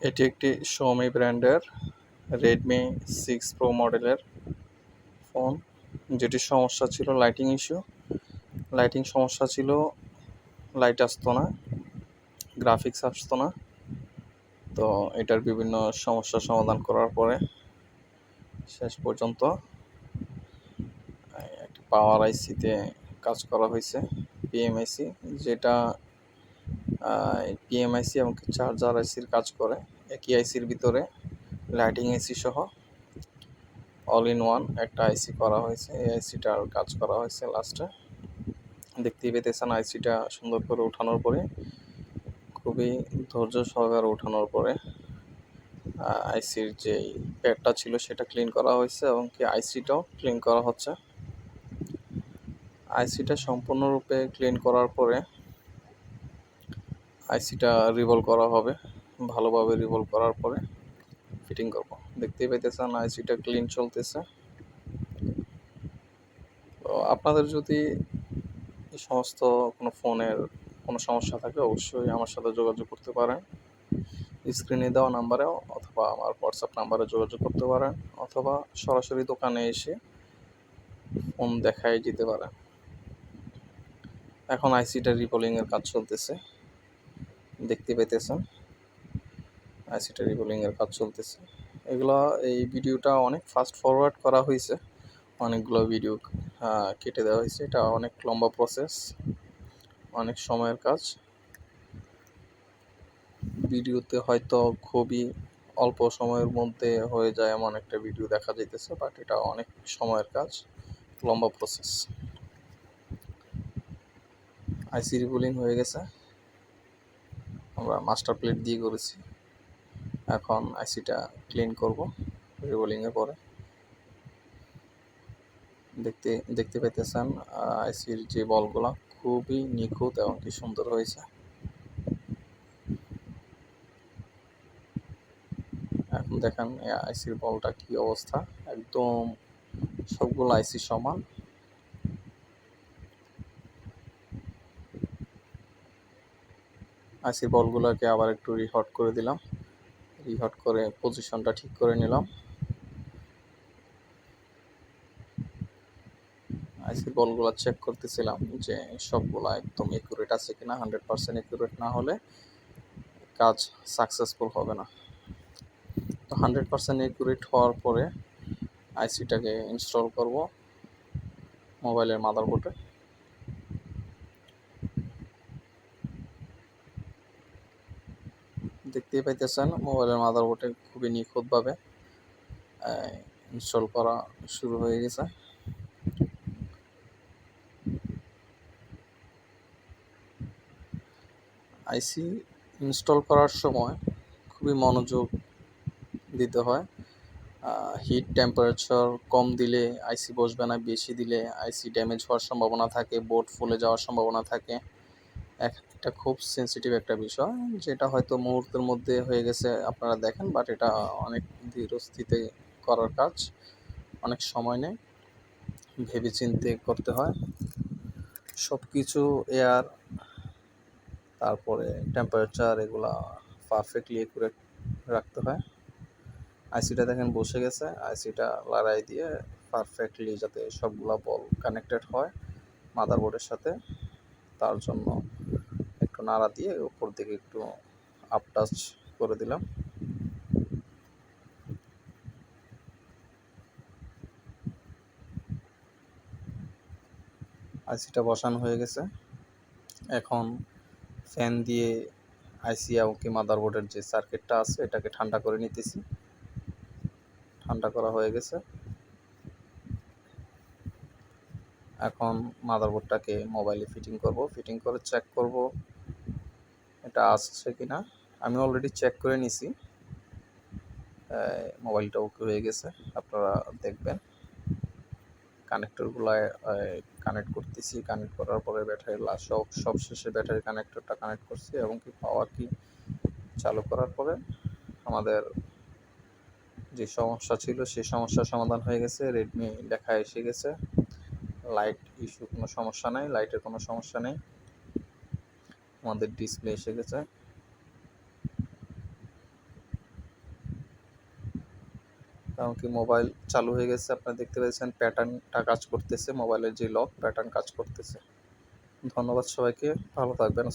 এটি একটি Xiaomi ব্র্যান্ডের Redmi 6 Pro মডেলের ফোন, যেটির সমস্যা ছিল লাইটিং ইস্যু। লাইটিং সমস্যা ছিল, লাইট আসতো না, গ্রাফিক্স আসতো না। তো এটার বিভিন্ন সমস্যার সমাধান করার পরে শেষ পর্যন্ত একটি পাওয়ার আইসিতে কাজ করা হয়েছে, পিএমআইসি, যেটা পিএমআইসি এবং চার্জার আইসির কাজ করে। একই আইসির ভিতরে লাইটিং আইসি সহ অল ইন ওয়ান একটা আইসি করা হয়েছে। এই আইসিটার কাজ করা হয়েছে লাস্টে। দেখতেই পেতেছেন আইসিটা সুন্দর করে উঠানোর পরে, খুবই ধৈর্য সহকারে উঠানোর পরে আইসির যে প্যাডটা ছিল সেটা ক্লিন করা হয়েছে এবং কি আইসিটাও ক্লিন করা হচ্ছে। আইসিটা সম্পূর্ণরূপে ক্লিন করার পরে আইসিটা রিভলভ করা হবে। ভালোভাবে রিভলভ করার পরে ফিটিং করব। দেখতেই পেতেছেন আইসিটা ক্লিন চলতেছে। তো আপনাদের যদি এই সমস্ত কোনো ফোনের কোনো সমস্যা থাকে অবশ্যই আমার সাথে যোগাযোগ করতে পারেন। স্ক্রিনে দেওয়া নাম্বারেও অথবা আমার হোয়াটসঅ্যাপ নাম্বারে যোগাযোগ করতে পারেন, অথবা সরাসরি দোকানে এসে ফোন দেখাই যেতে পারেন। এখন আইসিটা রিবোলিংয়ের কাজ চলতেছে, দেখতে পেতেছেন আইসিটা রিবোলিংয়ের কাজ চলতেছে। এই ভিডিওটা অনেক ফাস্ট ফরওয়ার্ড করা হয়েছে, অনেকগুলো ভিডিও কেটে দেওয়া হয়েছে। এটা অনেক লম্বা প্রসেস, অনেক সময়ের কাজ। ভিডিওতে হয়তো খুবই অল্প সময়ের মধ্যে হয়ে যায় এমন একটা ভিডিও দেখা যাইতেছে, বাট এটা অনেক সময়ের কাজ, লম্বা প্রসেস। আইসি রিবোলিং হয়ে গেছে, আমরা মাস্টার প্লেট দিয়ে করেছি। এখন আইসিটা ক্লিন করব রিবোলিংয়ের পরে। দেখতে পেতেছেন আইসির যে বলগুলো খুবই নিখুঁত এবং কি সুন্দর হয়েছে। এখন দেখেন আইসির বলটা কি অবস্থা, একদম সবগুলো আইসি সমান। আইসির বলগুলোকে আবার একটু রিহট করে দিলাম, রিহট করে পজিশনটা ঠিক করে নিলাম। আইসির বলগুলো চেক করতেছিলাম যে সবগুলা একদম একুরেট আছে কিনা। 100% একুরেট না হলে কাজ সাকসেসফুল হবে না। তো 100% একুরেট হওয়ার পরে আইসিটাকে ইনস্টল করব মোবাইলের মাদারবোর্ডে। দেখতেই পাইতেছেন মোবাইলের মাদারবোর্ডে খুবই নিখুঁতভাবে ইনস্টল করা শুরু হয়ে গেছে। আইসি ইনস্টল করার সময় খুবই মনোযোগ দিতে হয়। হিট টেম্পারেচার কম দিলে আইসি বসবে না, বেশি দিলে আইসি ড্যামেজ হওয়ার সম্ভাবনা থাকে, বোর্ড ফুলে যাওয়ার সম্ভাবনা থাকে। এটা খুব সেন্সিটিভ একটা বিষয়, যেটা হয়তো মুহূর্তের মধ্যে হয়ে গেছে আপনারা দেখেন, বাট এটা অনেক ধীরস্থিতে করার কাজ, অনেক সময় নেয়, ভেবেচিন্তে করতে হয় সব কিছু। এয়ার, তারপরে টেম্পারেচার, এগুলা পারফেক্টলি একুরেট রাখতে হয়। আইসিটা দেখেন বসে গেছে, আইসিটা লড়াই দিয়ে পারফেক্টলি যাতে সবগুলা বল কানেক্টেড হয় মাদারবোর্ডের সাথে, তার জন্য একটু নাড়া দিয়ে উপর দিকে একটু আপ টাচ করে দিলাম। আইসিটা বসানো হয়ে গেছে। এখন ফ্যান দিয়ে আইসি এবং কি মাদারবোর্ডের যে সার্কিটটা আছে এটাকে ঠান্ডা করে নিতেছি। ঠান্ডা করা হয়ে গেছে। এখন মাদারবোর্ডটাকে মোবাইলে ফিটিং করব, ফিটিং করে চেক করব এটা আসছে কিনা। আমি অলরেডি চেক করে নিছি, মোবাইলটা ওকে হয়ে গেছে। আপনারা দেখবেন কানেক্টরগুলো কানেক্ট করতেছি, কানেক্ট করার পরে ব্যাটারি সব শেষে ব্যাটারি কানেক্টরটা কানেক্ট করছি এবং কি পাওয়ার কি চালু করার পরে আমাদের যে সমস্যা ছিল সেই সমস্যার সমাধান হয়ে গেছে। রেডমি লেখা এসে গেছে, লাইট ইস্যু কোনো সমস্যা নেই, লাইটের কোনো সমস্যা নেই, আমাদের ডিসপ্লে এসে গেছে। কারণ কি মোবাইল চালু হয়ে গেছে, আপনারা দেখতে পেয়েছেন প্যাটার্নটা কাজ করতেছে, মোবাইলের যে লক প্যাটার্ন কাজ করতেছে। ধন্যবাদ সবাইকে, ভালো থাকবেন।